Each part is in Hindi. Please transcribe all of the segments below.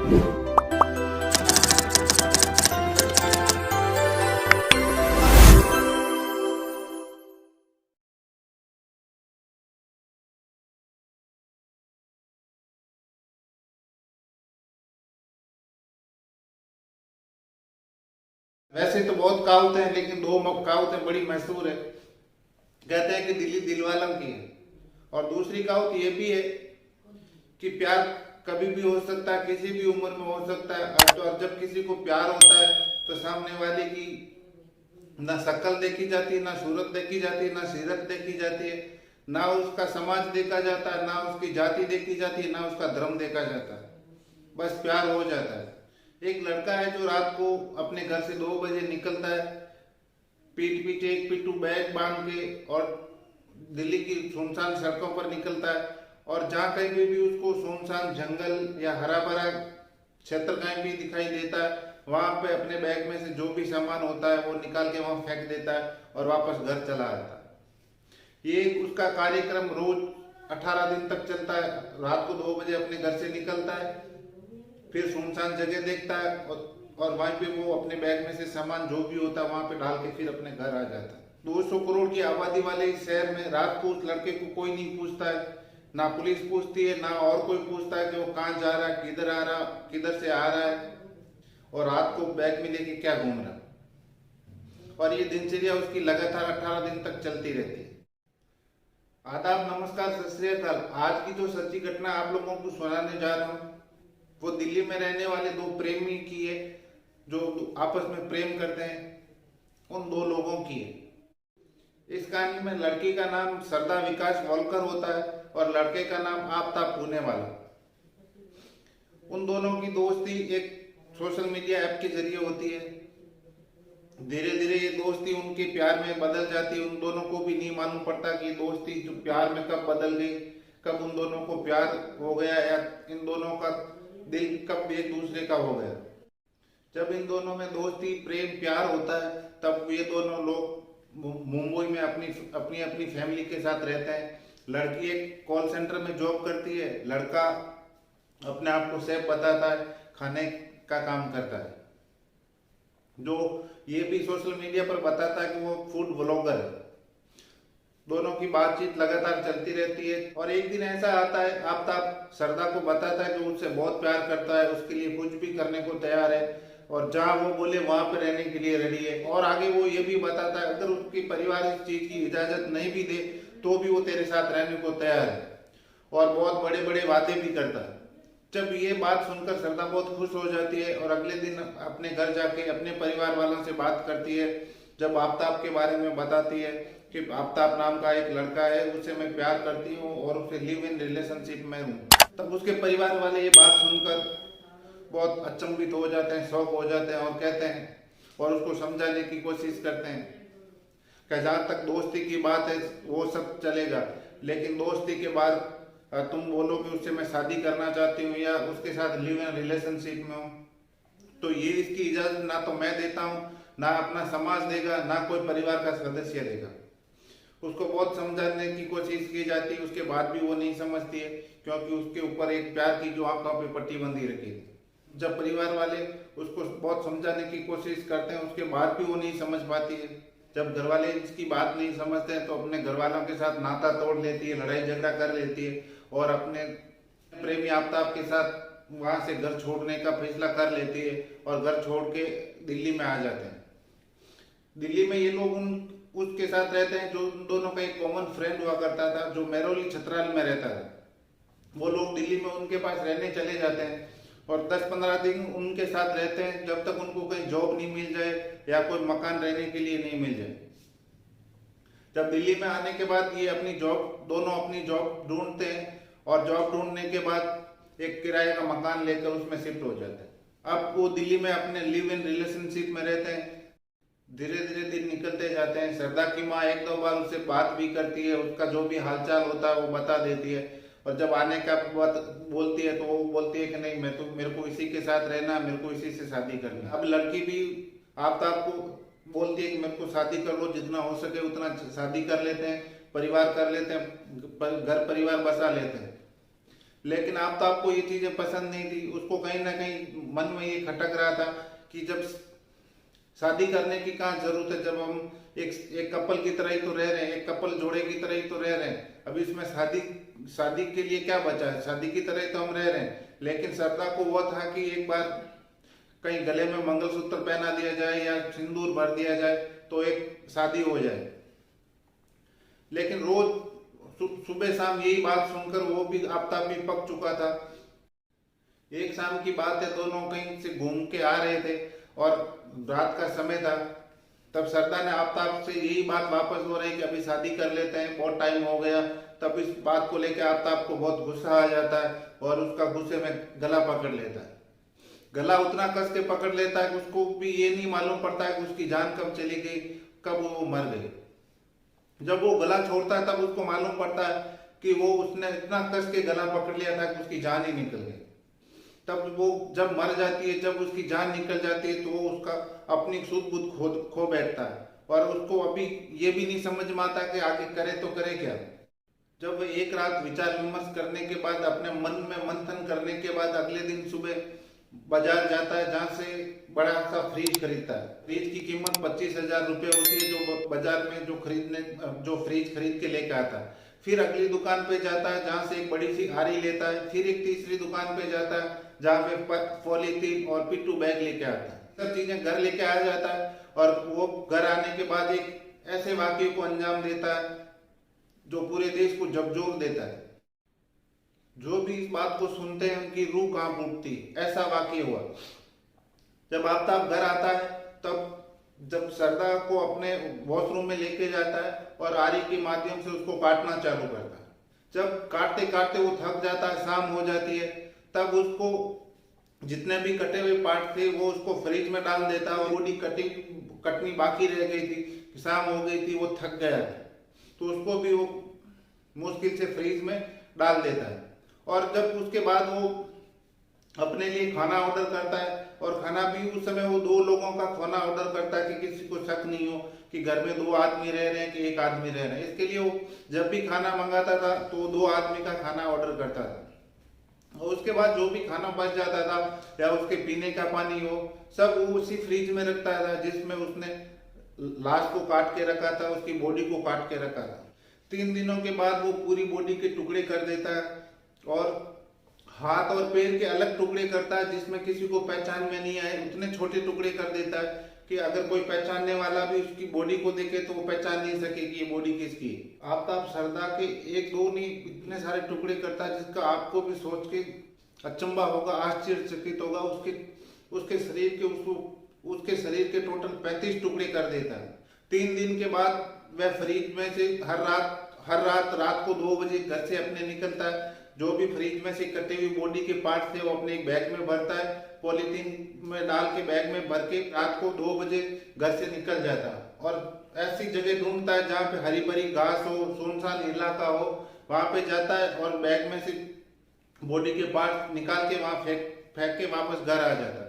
वैसे तो बहुत कहावतें हैं, लेकिन दो कहावतें बड़ी मशहूर है। कहते हैं कि दिल्ली दिलवालों की है, और दूसरी कहावत ये भी है कि प्यार कभी भी हो सकता है, किसी भी उम्र में हो सकता है। और जब किसी को प्यार होता है तो सामने वाले की ना शक्ल देखी जाती है, ना सूरत देखी जाती है, ना सीरत देखी जाती है, ना उसका समाज देखा जाता है, ना उसकी जाति देखी जाती है, ना उसका धर्म देखा जाता है। बस प्यार हो जाता है। एक लड़का है जो रात को अपने घर से 2 बजे निकलता है, पीठ पीछे एक पिट्ठू बैग बांध के, और दिल्ली की सुनसान सड़कों पर निकलता है। और जहाँ कहीं भी उसको सुनसान जंगल या हरा भरा क्षेत्र कहीं भी दिखाई देता है, वहां पे अपने बैग में से जो भी सामान होता है वो निकाल के वहां फेंक देता है और वापस घर चला आता है। ये उसका कार्यक्रम रोज 18 दिन तक चलता है। रात को 2 बजे अपने घर से निकलता है, फिर सुनसान जगह देखता है, और वहीं पे वो अपने बैग में से सामान जो भी होता है वहां पे डाल के फिर अपने घर आ जाता है। 200 करोड़ की आबादी वाले इस शहर में रात को उस लड़के को कोई नहीं पूछता है, ना पुलिस पूछती है, ना और कोई पूछता है कि वो कहाँ जा रहा है, किधर आ रहा, किधर से आ रहा है, और रात को बैग में लेके क्या घूम रहा है। और ये दिनचर्या उसकी लगातार 18 दिन तक चलती रहती है। आदाब, नमस्कार, सत श्री अकाल। आज की जो सच्ची घटना आप लोगों को सुनाने जा रहा हूँ वो दिल्ली में रहने वाले दो प्रेमी की है, जो आपस में प्रेम करते हैं, उन दो लोगों की है। इस कहानी में लड़की का नाम सरदा विकास वॉलकर होता है और लड़के का नाम आफ्ताब पूनेवाला। उन दोनों की दोस्ती एक सोशल मीडिया ऐप के जरिए होती है। धीरे धीरे ये दोस्ती उनके प्यार में बदल जाती है। उन दोनों को भी नहीं मालूम पड़ता कि दोस्ती जो प्यार में कब बदल गई, कब उन दोनों को प्यार हो गया, या इन दोनों का दिल कब एक दूसरे का हो गया। जब इन दोनों में दोस्ती, प्रेम, प्यार होता है, तब ये दोनों लोग मुंबई में अपनी अपनी अपनी फैमिली के साथ रहते हैं। लड़की एक कॉल सेंटर में जॉब करती है, लड़का अपने आप को सेफ बताता है, खाने का काम करता है, जो ये भी सोशल मीडिया पर बताता है कि वो फूड ब्लॉगर है। दोनों की बातचीत लगातार चलती रहती है, और एक दिन ऐसा आता है, आफ्ताब सरदा को बताता है कि उससे बहुत प्यार करता है, उसके लिए कुछ भी करने को तैयार है, और जहां वो बोले वहां पे रहने के लिए रेडी है। और आगे वो ये भी बताता है अगर उसकी परिवार इस चीज की इजाजत नहीं भी दे तो भी वो तेरे साथ रहने को तैयार है, और बहुत बड़े बड़े वादे भी करता है। जब ये बात सुनकर सरदा बहुत खुश हो जाती है, और अगले दिन अपने घर जाके अपने परिवार वालों से बात करती है। जब आफ्ताब के बारे में बताती है कि आफ्ताब नाम का एक लड़का है, उससे मैं प्यार करती हूँ और उससे लिव इन रिलेशनशिप में हूँ, तब उसके परिवार वाले ये बात सुनकर बहुत अचंभित हो जाते हैं, शौक हो जाते हैं, और कहते हैं और उसको समझाने की कोशिश करते हैं कि जहाँ तक दोस्ती की बात है वो सब चलेगा, लेकिन दोस्ती के बाद तुम बोलो कि उससे मैं शादी करना चाहती हूँ या उसके साथ लिव इन रिलेशनशिप में हूँ, तो ये इसकी इजाजत ना तो मैं देता हूँ, ना अपना समाज देगा, ना कोई परिवार का सदस्य देगा। उसको बहुत समझाने की कोशिश की जाती है, उसके बाद भी वो नहीं समझती है, क्योंकि उसके ऊपर एक प्यार की जो आंखों पे पट्टी बंधी रखी थी। जब परिवार वाले उसको बहुत समझाने की कोशिश करते हैं, उसके बाद भी वो नहीं समझ पाती है। जब घर वाले इसकी बात नहीं समझते हैं तो अपने घर वालों के साथ नाता तोड़ लेती है, लड़ाई झगड़ा कर लेती है, और अपने प्रेमी आफ्ताब के साथ वहां से घर छोड़ने का फैसला कर लेती है, और घर छोड़ के दिल्ली में आ जाते हैं। दिल्ली में ये लोग उसके साथ रहते हैं जो उन दोनों का एक कॉमन फ्रेंड हुआ करता था, जो मेहरौली छतराल में रहता था। वो लोग दिल्ली में उनके पास रहने चले जाते हैं, और 10-15 दिन उनके साथ रहते हैं, जब तक उनको कहीं जॉब नहीं मिल जाए या कोई मकान रहने के लिए नहीं मिल जाए। जब दिल्ली में आने के बाद ये दोनों अपनी जॉब ढूंढते हैं, और जॉब ढूंढने के बाद एक किराए का मकान लेकर उसमें शिफ्ट हो जाते हैं। अब वो दिल्ली में अपने लिव इन रिलेशनशिप में रहते हैं। धीरे धीरे दिन निकलते जाते हैं। सरदा की माँ 1-2 बार उससे बात भी करती है, उसका जो भी हालचाल होता है वो बता देती है, और जब आने का बात बोलती है तो वो बोलती है कि नहीं, मेरे को इसी के साथ रहना, मेरे को इसी से शादी करनी। अब लड़की भी आफ्ताब को बोलती है कि मेरे को शादी कर लो, जितना हो सके उतना शादी कर लेते हैं, परिवार कर लेते हैं, घर परिवार बसा लेते हैं। लेकिन आपको ये चीजें पसंद नहीं थी, उसको कहीं ना कहीं मन में ये खटक रहा था कि जब शादी करने की कहाँ जरूरत है, जब हम एक कपल की तरह ही तो रह रहे हैं, एक कपल जोड़े की तरह ही तो रह रहे हैं। अभी इसमें शादी के लिए क्या बचा है, शादी की तरह ही तो हम रह रहे हैं। लेकिन श्रद्धा को वो था कि एक बार कहीं गले में मंगलसूत्र पहना दिया जाए या सिंदूर भर दिया जाए तो एक शादी हो जाए। लेकिन रोज सुबह शाम यही बात सुनकर वो भी आफ्ताब भी पक चुका था। एक शाम की बात है, दोनों कहीं से घूम के आ रहे थे और रात का समय था। तब श्रद्धा ने आफ्ताब से यही बात वापस हो रही कि अभी शादी कर लेते हैं, बहुत टाइम हो गया। तब इस बात को लेकर आफ्ताब को बहुत गुस्सा आ जाता है और उसका गुस्से में गला पकड़ लेता है। गला उतना कस के पकड़ लेता है कि उसको भी ये नहीं मालूम पड़ता है कि उसकी जान कब चली गई, कब वो मर गई। जब वो गला छोड़ता है तब उसको मालूम पड़ता है कि वो उसने इतना कस के गला पकड़ लिया था कि उसकी जान ही निकल गई। तब वो जब मर जाती है, जब उसकी जान निकल जाती है, तो वो उसका अपनी सुध बुध खो बैठता है और उसको अभी ये भी नहीं समझ में आता कि आगे करे तो करे क्या। जब एक रात विचार विमर्श करने के बाद, अपने मन में मंथन करने के बाद, अगले दिन सुबह बाजार जाता है, जहाँ से बड़ा सा फ्रिज खरीदता है। फ्रिज की कीमत 25,000 रुपये होती है, जो बाजार में जो फ्रिज खरीद के लेके आता है। फिर अगली दुकान पे जाता है, जहाँ से एक बड़ी सी आरी लेता है। फिर एक तीसरी दुकान पे जाता है, जहाँ पे पॉलीथीन और पिट्टू बैग लेके आता है। सब चीजें घर लेके आ जाता है और वो घर आने के बाद एक ऐसे वाक्य को अंजाम देता है जो पूरे देश को झकझोर देता है। जो भी इस बात को सुनते हैं उनकी रूह कांप उठती। ऐसा वाक्य हुआ जब आफ्ताब घर आता है, तब जब श्रद्धा को अपने वॉशरूम में लेके जाता है और आरी के माध्यम से उसको काटना चालू करता है। जब काटते काटते वो थक जाता है, शाम हो जाती है, तब उसको जितने भी कटे हुए पार्ट थे वो उसको फ्रिज में डाल देता है। और बॉडी कटनी बाकी रह गई थी, शाम हो गई थी, वो थक गया था, तो उसको भी वो मुश्किल से फ्रिज में डाल देता है। और जब उसके बाद वो अपने लिए खाना ऑर्डर करता है, और खाना भी उस समय वो 2 लोगों का खाना ऑर्डर करता है कि किसी को शक नहीं हो कि घर में 2 आदमी रह रहे हैं कि एक आदमी रह रहे हैं। इसके लिए वो जब भी खाना मंगाता था तो 2 आदमी का खाना ऑर्डर करता था। और उसके बाद जो भी खाना बच जाता था या उसके पीने का पानी हो, सब वो उसी फ्रिज में रखता था जिसमें उसने लाश को काट के रखा था, उसकी बॉडी को काट के रखा था। 3 दिनों के बाद वो पूरी बॉडी के टुकड़े कर देता है और हाथ और पैर के अलग टुकड़े करता है, जिसमें किसी को पहचान में नहीं आए। उतने छोटे टुकड़े कर देता है कि अगर कोई पहचानने वाला भी उसकी बॉडी को देखे तो वो पहचान नहीं सके कि ये बॉडी किसकी है। आफ्ताब श्रद्धा के 1-2 नहीं, इतने सारे टुकड़े करता है जिसका आपको भी सोच के अचंभा होगा, आश्चर्यचकित होगा। उसके शरीर के टोटल 35 टुकड़े कर देता है। 3 दिन के बाद वह फ्रिज में से हर रात को 2 बजे घर से अपने निकलता है। जो भी फ्रिज में से कटे हुई बॉडी के पार्ट थे वो अपने एक बैग में भरता है, पॉलीथीन में डाल के बैग में भर के रात को 2 बजे घर से निकल जाता है और ऐसी जगह ढूंढता है जहाँ पे हरी भरी घास हो, सुनसान इलाका हो, वहां पे जाता है और बैग में से बॉडी के पार्ट निकाल के वहां फेंक के वापस घर आ जाता है।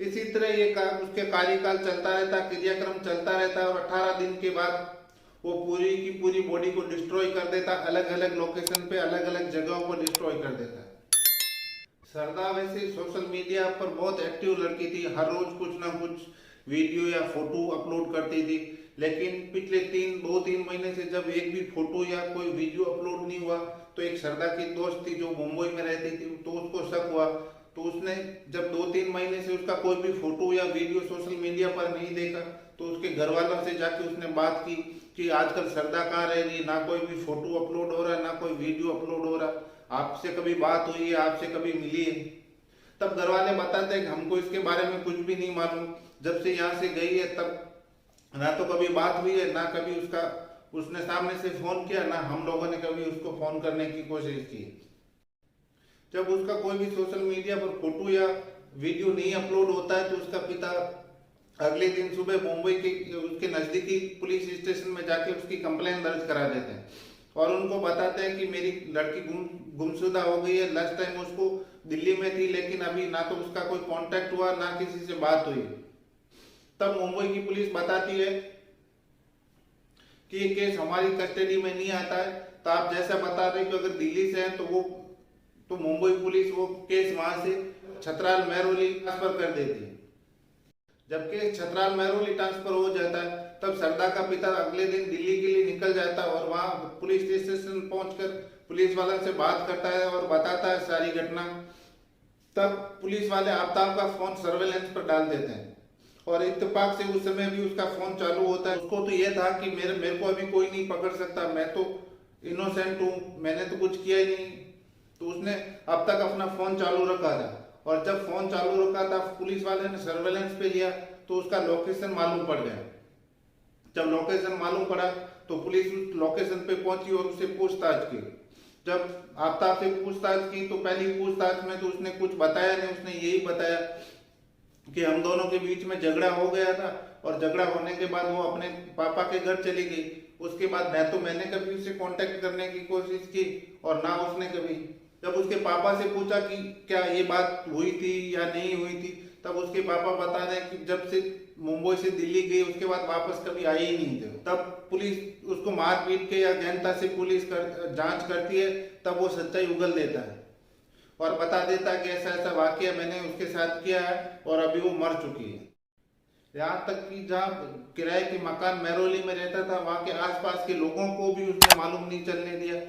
इसी तरह ये उसके कार्यकाल चलता रहता, क्रियाक्रम चलता रहता है और 18 दिन के बाद वो पूरी की पूरी बॉडी को डिस्ट्रॉय कर देता है। अलग अलग लोकेशन पे अलग अलग जगहों पर डिस्ट्रॉय कर देता है। श्रद्धा वैसे सोशल मीडिया पर बहुत एक्टिव लड़की थी, हर रोज कुछ ना कुछ वीडियो या फोटो अपलोड करती थी। लेकिन पिछले 2-3 महीने से जब एक भी फोटो या कोई वीडियो अपलोड नहीं हुआ, तो एक श्रद्धा की दोस्त थी जो मुंबई में रहती थी, तो उसको शक हुआ। तो उसने जब 2-3 महीने से उसका कोई भी फोटो या वीडियो सोशल मीडिया पर नहीं देखा, तो उसके घर वालों से जाके उसने बात की कि आजकल श्रद्धा कहाँ रह रही है, ना कोई भी फोटो अपलोड हो रहा है, ना कोई वीडियो अपलोड हो रहा, आपसे कभी बात हुई है, आपसे कभी मिली है। तब घर वाले बताते हैं कि हमको इसके बारे में कुछ भी नहीं मालूम, जब से यहाँ से गई है तब ना तो कभी बात हुई है, ना कभी उसने सामने से फोन किया, ना हम लोगों ने कभी उसको फोन करने की कोशिश की। जब उसका कोई भी सोशल मीडिया पर फोटो या वीडियो नहीं अपलोड होता है, तो उसका पिता अगले दिन सुबह मुंबई के उसके नजदीकी पुलिस स्टेशन में जाके उसकी कंप्लेन दर्ज करा देते हैं और उनको बताते हैं कि मेरी लड़की गुमशुदा हो गई है। लास्ट टाइम उसको दिल्ली में थी, लेकिन अभी ना तो उसका कोई कांटेक्ट हुआ, ना किसी से बात हुई। तब मुंबई की पुलिस बताती है कि ये केस हमारी कस्टडी में नहीं आता है, तो आप जैसा बता रहे कि अगर दिल्ली से है तो वो तो मुंबई पुलिस वो केस वहां से छतराल महरौली ट्रांसफर कर देती है। जब केस छतराल महरौली ट्रांसफर हो जाता है तब सरदा का पिता अगले दिन दिल्ली के लिए निकल जाता है और वहां पुलिस स्टेशन पहुंचकर पुलिस वाले से बात करता है और बताता है सारी घटना। तब पुलिस वाले आफ्ताब का फोन सर्वेलेंस पर डाल देते हैं और इत्तेफाक से उस समय भी उसका फोन चालू होता है। उसको तो यह था कि मेरे को अभी कोई नहीं पकड़ सकता, मैं तो इनोसेंट हूँ, मैंने तो कुछ किया ही नहीं। तो उसने अब तक अपना फोन चालू रखा था और जब फोन चालू रखा था पुलिस वाले ने सर्वेलेंस पे लिया तो उसका लोकेशन मालूम पड़ गया। जब लोकेशन मालूम पड़ा तो पुलिस उस लोकेशन पे पहुंची और उससे पूछताछ की। जब आफ्ताब से पूछताछ की तो पहली पूछताछ में तो उसने कुछ बताया नहीं। उसने यही बताया कि हम दोनों के बीच में झगड़ा हो गया था और झगड़ा होने के बाद वो अपने पापा के घर चली गई। उसके बाद न तो मैंने कभी उससे कांटेक्ट करने की कोशिश की और ना उसने कभी। जब उसके पापा से पूछा कि क्या ये बात हुई थी या नहीं हुई थी, तब उसके पापा बता रहे कि जब से मुंबई से दिल्ली गई उसके बाद वापस कभी आई ही नहीं थे। तब पुलिस उसको मार पीट के या गहनता से पुलिस जांच करती है, तब वो सच्चाई उगल देता है और बता देता है कि ऐसा ऐसा वाकया मैंने उसके साथ किया है और अभी वो मर चुकी है। यहाँ तक कि जहाँ किराए के मकान महरौली में रहता था वहाँ के आसपास के लोगों को भी उसने मालूम नहीं चलने दिया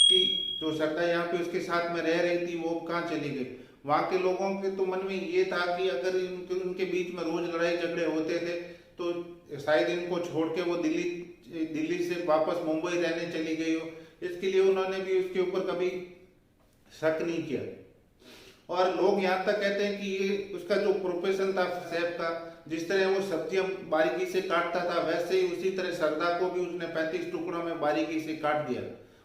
कि जो सरदा यहाँ पे उसके साथ में रह रही थी वो कहाँ चली गई। वहाँ के लोगों के तो मन में ये था कि अगर उनके बीच में रोज लड़ाई झगड़े होते थे तो शायद इनको छोड़ के वो दिल्ली से वापस मुंबई रहने चली गई हो। इसके लिए उन्होंने भी उसके ऊपर कभी शक नहीं किया। और लोग यहाँ तक कहते हैं कि ये उसका जो प्रोफेशन था शेफ का, जिस तरह वो सब्जियां बारीकी से काटता था वैसे ही उसी तरह सरदा को भी उसने 35 टुकड़ों में बारीकी से काट दिया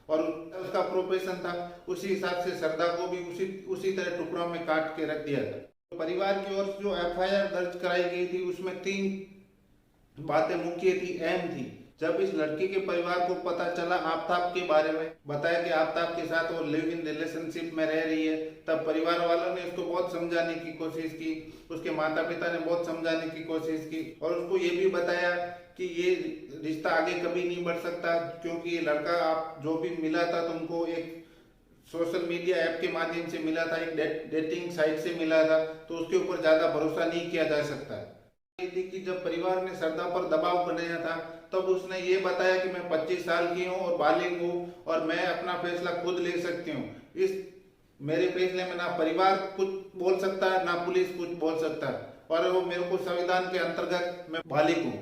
और उसका प्रोफेशन था उसी हिसाब से सरदा को भी उसी तरह टुकड़ों में काट के रख दिया था। तो परिवार की ओर से जो एफआईआर दर्ज कराई गई थी उसमें 3 बातें मुख्य थी, अहम थी। जब इस लड़की के परिवार को पता चला आफ्ताब के बारे में, बताया कि आफ्ताब के साथ वो लिव इन रिलेशनशिप में रह रही है, तब परिवार वालों ने उसको बहुत समझाने की कोशिश की। उसके माता पिता ने बहुत समझाने की कोशिश की और उसको ये भी बताया कि ये रिश्ता आगे कभी नहीं बढ़ सकता क्योंकि ये लड़का आप जो भी मिला था तुमको एक सोशल मीडिया ऐप के माध्यम से मिला था, एक डेटिंग साइट से मिला था, तो उसके ऊपर ज्यादा भरोसा नहीं किया जा सकता। कि जब परिवार ने सरदा पर दबाव बनाया था तब उसने ये बताया कि मैं 25 साल की हूँ और बालिग हूँ और मैं अपना फैसला खुद ले सकती हूँ। इस मेरे फैसले में ना परिवार कुछ बोल सकता है ना पुलिस कुछ बोल सकता है और वो मेरे को संविधान के अंतर्गत मैं बालिग हूँ।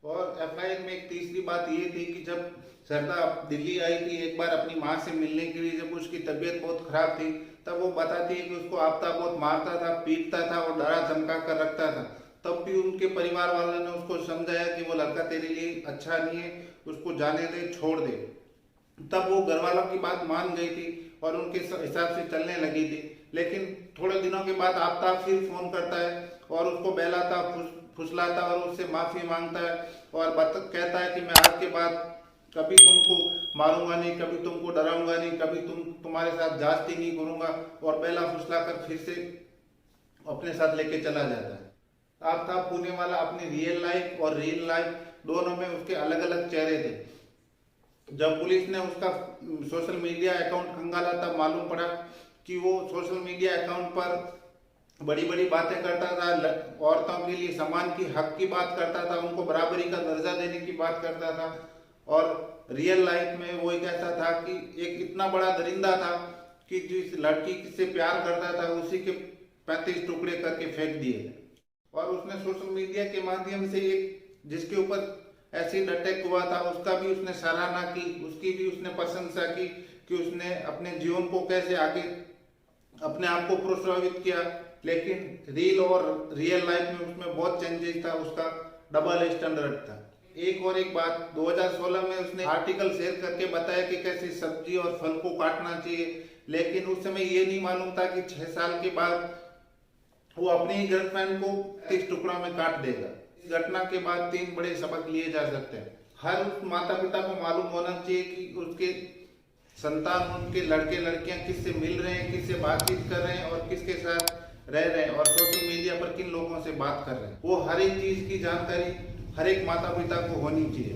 और एफआईआर में एक तीसरी बात ये थी कि जब सरदा दिल्ली आई थी एक बार अपनी माँ से मिलने के लिए, जब उसकी तबीयत बहुत खराब थी, तब वो बताती है कि उसको आफ्ताब बहुत मारता था, पीटता था और डरा धमका कर रखता था। तब भी उनके परिवार वालों ने उसको समझाया कि वो लड़का तेरे लिए अच्छा नहीं है, उसको जाने दे, छोड़ दे। तब वो घर वालों की बात मान गई थी और उनके हिसाब से चलने लगी थी। लेकिन थोड़े दिनों के बाद आफ्ताब फिर फोन करता है और उसको बहलाता फुसलाता और उससे माफी मांगता है और कहता है कि मैं आज के बाद कभी तुमको मारूंगा नहीं, कभी तुमको डराऊंगा नहीं, कभी तुम्हारे साथ जास्ती नहीं करूंगा और बहला फुसला कर फिर से अपने साथ लेके चला जाता है। आफ्ताब पुणे वाला अपनी रियल लाइफ और रियल लाइफ दोनों में उसके अलग अलग चेहरे थे। जब पुलिस ने उसका सोशल मीडिया अकाउंट खंगाला तब मालूम पड़ा कि वो सोशल मीडिया अकाउंट पर बड़ी बड़ी बातें करता था, औरतों के लिए समान की हक की बात करता था, उनको बराबरी का दर्जा देने की बात करता था और रियल लाइफ में वो एक ऐसा था कि एक इतना बड़ा दरिंदा था कि जिस लड़की से प्यार करता था उसी के 35 टुकड़े करके फेंक दिए। और उसने सोशल मीडिया के माध्यम से एक जिसके ऊपर एसिड अटैक हुआ था उसका भी उसने सराहना की, उसकी भी उसने प्रशंसा की कि उसने अपने जीवन को कैसे आगे अपने आप को प्रोत्साहित किया। लेकिन रील और रियल लाइफ में उसमें बहुत चेंजेस था, उसका डबल स्टैंडर्ड था। एक बात 2016 में उसने आर्टिकल शेयर करके बताया कि कैसे सब्जी और फल को काटना चाहिए, लेकिन उस समय ये नहीं मालूम था कि 6 साल के बाद वो अपनी ही गर्लफ्रेंड को 30 टुकड़ों में काट देगा। इस घटना के बाद 3 बड़े सबक लिए जा सकते हैं। हर माता पिता को मालूम होना चाहिए कि उसके संतान, उनके लड़के लड़कियां किससे मिल रहे हैं, किससे बातचीत कर रहे हैं और किसके साथ रह रहे हैं और सोशल मीडिया पर किन लोगों से बात कर रहे हैं। वो हर एक चीज की जानकारी हर एक माता पिता को होनी चाहिए।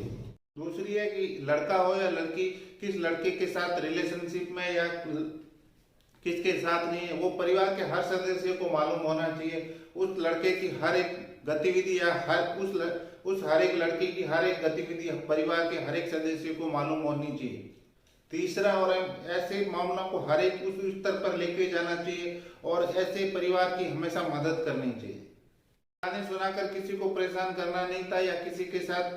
दूसरी है कि लड़का हो या लड़की किस लड़के के साथ रिलेशनशिप में या किसके साथ नहीं है, वो परिवार के हर सदस्य को मालूम होना चाहिए। उस लड़के की हर एक गतिविधि या उस हर एक लड़की की हर एक गतिविधि परिवार के हर एक सदस्य को मालूम होनी चाहिए। तीसरा, और ऐसे मामलों को हर एक उस स्तर पर लेके जाना चाहिए और ऐसे परिवार की हमेशा मदद करनी चाहिए। गाने सुनाकर किसी को परेशान करना नहीं था या किसी के साथ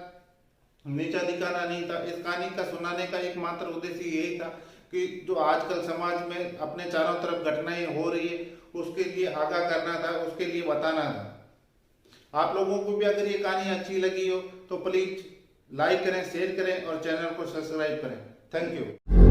नीचा दिखाना नहीं था। इस कहानी का सुनाने का एकमात्र उद्देश्य यही था कि जो आजकल समाज में अपने चारों तरफ घटनाएं हो रही है उसके लिए आगाह करना था, उसके लिए बताना था। आप लोगों को भी अगर ये कहानी अच्छी लगी हो तो प्लीज लाइक करें, शेयर करें और चैनल को सब्सक्राइब करें। Thank you.